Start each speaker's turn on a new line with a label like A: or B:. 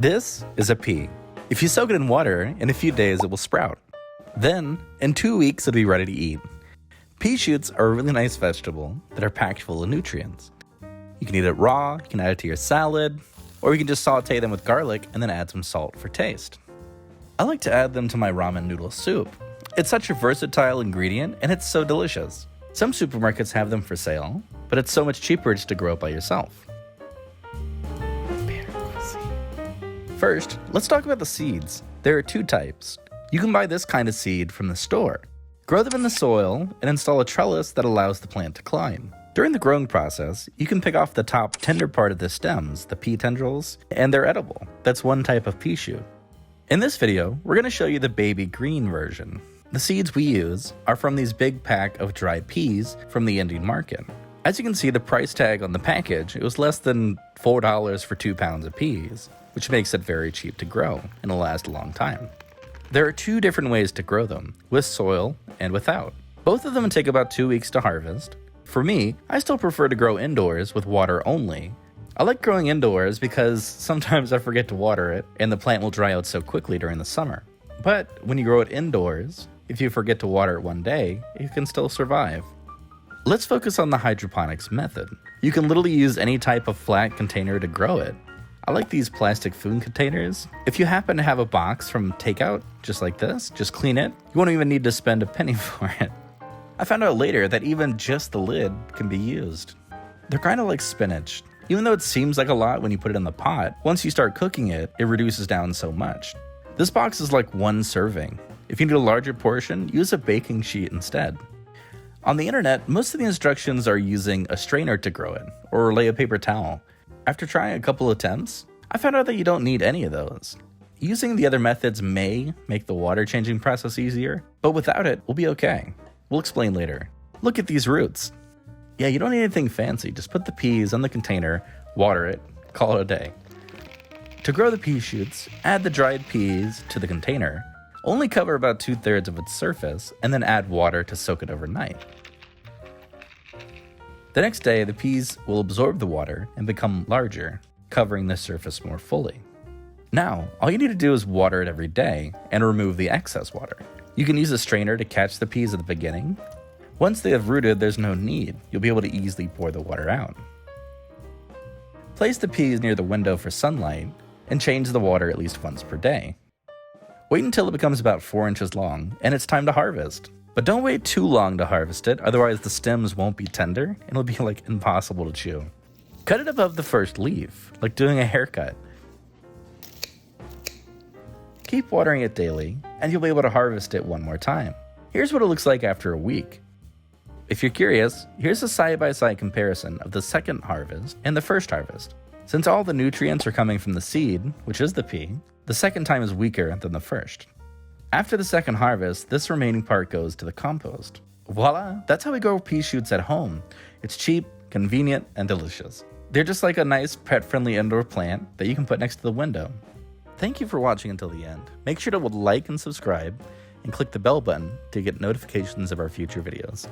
A: This is a pea. If you soak it in water, in a few days it will sprout. Then, in 2 weeks it'll be ready to eat. Pea shoots are a really nice vegetable that are packed full of nutrients. You can eat it raw, you can add it to your salad, or you can just saute them with garlic and then add some salt for taste. I like to add them to my ramen noodle soup. It's such a versatile ingredient and it's so delicious. Some supermarkets have them for sale, but it's so much cheaper just to grow it by yourself. First, let's talk about the seeds. There are 2 types. You can buy this kind of seed from the store. Grow them in the soil and install a trellis that allows the plant to climb. During the growing process, you can pick off the top tender part of the stems, the pea tendrils, and they're edible. That's one type of pea shoot. In this video, we're going to show you the baby green version. The seeds we use are from these big pack of dried peas from the Indian market. As you can see, the price tag on the package, it was less than $4 for 2 pounds of peas, which makes it very cheap to grow and will last a long time. There are 2 different ways to grow them, with soil and without. Both of them take about 2 weeks to harvest. For me, I still prefer to grow indoors with water only. I like growing indoors because sometimes I forget to water it and the plant will dry out so quickly during the summer. But when you grow it indoors, if you forget to water it one day, it can still survive. Let's focus on the hydroponics method. You can literally use any type of flat container to grow it. I like these plastic food containers. If you happen to have a box from takeout, just like this, just clean it. You won't even need to spend a penny for it. I found out later that even just the lid can be used. They're kind of like spinach. Even though it seems like a lot when you put it in the pot, once you start cooking it, it reduces down so much. This box is like 1 serving. If you need a larger portion, use a baking sheet instead. On the internet, most of the instructions are using a strainer to grow it, or lay a paper towel. After trying a couple attempts, I found out that you don't need any of those. Using the other methods may make the water changing process easier, but without it, we'll be okay. We'll explain later. Look at these roots. Yeah, you don't need anything fancy, just put the peas in the container, water it, call it a day. To grow the pea shoots, add the dried peas to the container. Only cover about 2/3 of its surface, and then add water to soak it overnight. The next day, the peas will absorb the water and become larger, covering the surface more fully. Now, all you need to do is water it every day and remove the excess water. You can use a strainer to catch the peas at the beginning. Once they have rooted, there's no need. You'll be able to easily pour the water out. Place the peas near the window for sunlight and change the water at least once per day. Wait until it becomes about 4 inches long, and it's time to harvest. But don't wait too long to harvest it, otherwise the stems won't be tender, and it'll be like impossible to chew. Cut it above the first leaf, like doing a haircut. Keep watering it daily, and you'll be able to harvest it one more time. Here's what it looks like after a week. If you're curious, here's a side-by-side comparison of the second harvest and the first harvest. Since all the nutrients are coming from the seed, which is the pea, the second time is weaker than the first. After the second harvest, this remaining part goes to the compost. Voila! That's how we grow pea shoots at home. It's cheap, convenient, and delicious. They're just like a nice pet-friendly indoor plant that you can put next to the window. Thank you for watching until the end. Make sure to like and subscribe, and click the bell button to get notifications of our future videos.